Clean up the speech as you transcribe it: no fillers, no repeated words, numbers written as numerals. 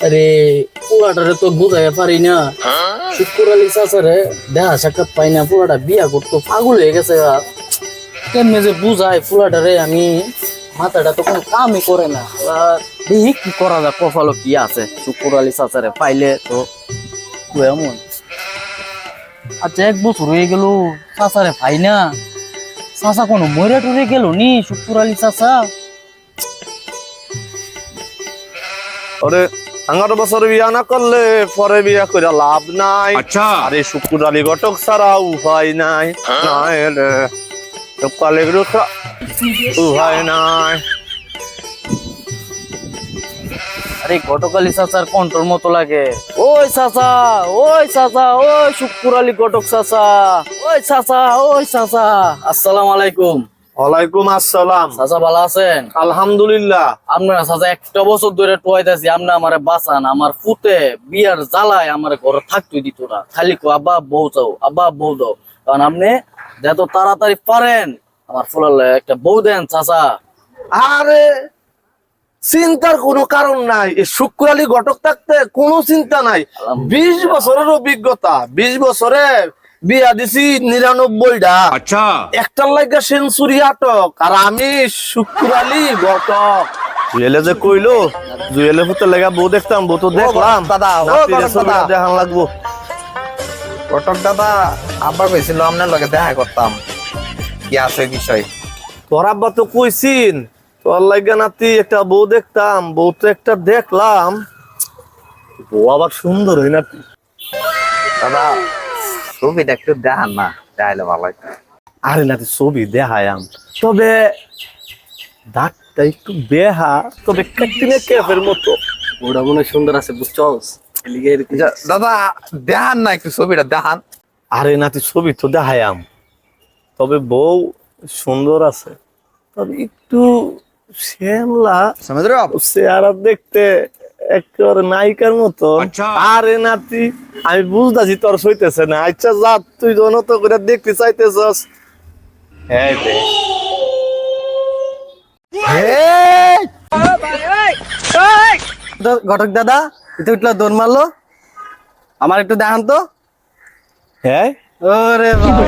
আরে পোলাটারে তো বুঝাইয়া পারি না। শুক্কুর আলী চাচারে দেখা সাক্ষাৎ পাই না, পোলাটা বিয়া করতো পাগল হয়ে গেছে। কেমনে যে বুঝাই পোলাটারে আমি, মাথাটা তো কোনো কামই করে না। দেখি কি করা যায়, কপালও কি আছে শুক্কুর আলী চাচারে পাইলে তো এমন। আচ্ছা 1 বছর হয়ে গেল চাচারে পাই না। চাচা কোনো মরে টরে গেল নি শুক্কুর আলী চাচা? আরে 11 বছর বিয়া না করলে পরে বিয়া করে লাভ নাই। আচ্ছা আরে শুকুর আলী ঘটক ছাড়া উপায় নাই। নাই রে কালে রুখা উপায় নাই। আরে ঘটক আলী চাচার কন্ট্রোল মতো লাগে। ওই চাচা, ওই চাচা, ওই শুক্কুর আলী ঘটক চাচা, ওই চাচা, ওই চাচা, আসসালামু আলাইকুম। ওয়ালাইকুম আসসালাম। চাচা ভালো আছেন? আলহামদুলিল্লাহ। আপনারা চাচা 1 বছর ধরে টোয়াইতেছি, আপনি আমারে বাঁচান। আমার ফুতে বিয়ার জ্বালায় আমার ঘরে থাকতে দিত না, খালি কো আব্বা বউ চাও, আব্বা বউ দাও। কারণ আপনি যত তাড়াতাড়ি পারেন আমার ফুলালে একটা বউ দেন চাচা। আরে চিন্তার কোনো কারণ নাই, এই শুক্র আলী ঘটক থাকতে কোনো চিন্তা নাই। 20 বছরের অভিজ্ঞতা, 20 বছরে বিয়া দিছি 99টা। আচ্ছা একটার লাগা সেঞ্চুরি আটক। আর আমি শুক্র আলী ঘটক। জুয়েলে যে কইলো জুয়েলে হতে লাগা বউ দেখতাম, বউ তো দেখলাম দাদা, ও নাতিরে ঘটক ছবিটা দাদা। দেখান লাগবো। ঘটক দাদা আব্বা কইছিল আপনার লগে দেখা করতাম, কি আছে বিষয়? তোর আব্বা তো কইছিন তোর লাগা নাতি একটা বউ দেখতাম, বউ তো একটা দেখলাম, বউ আবার সুন্দর হই নাতি। দাদা ছবিটা একটু দেখান না, দেখাইলে ভালো হয়। আরে নাতি ছবি দেখায়াম, তবে দাঁতটা একটু বেহা, তবে ক্যাটরিনা কাইফের মতো। ওটা মনে সুন্দর আছে বুঝছস, এলিগে দাদা দেখান না, একটু ছবিটা দেখান। আরে নাতি ছবি তো দেখায়াম, তবে বউ সুন্দর আছে, তবে একটু শ্যামলা, চেহারা দেখতে একেবারে নায়িকার মতো। আচ্ছা। আরে নাতি আমি বুঝতেছি তোর সইতেছে না। আচ্ছা যা, তুই যত করে দেখতে চাইতেছস। হ্যাঁ দে ঘটক দাদা এটা উঠলো, দৌড় মারলো, আমার একটু দেখান তো। হ্যাঁ ওরে বাবা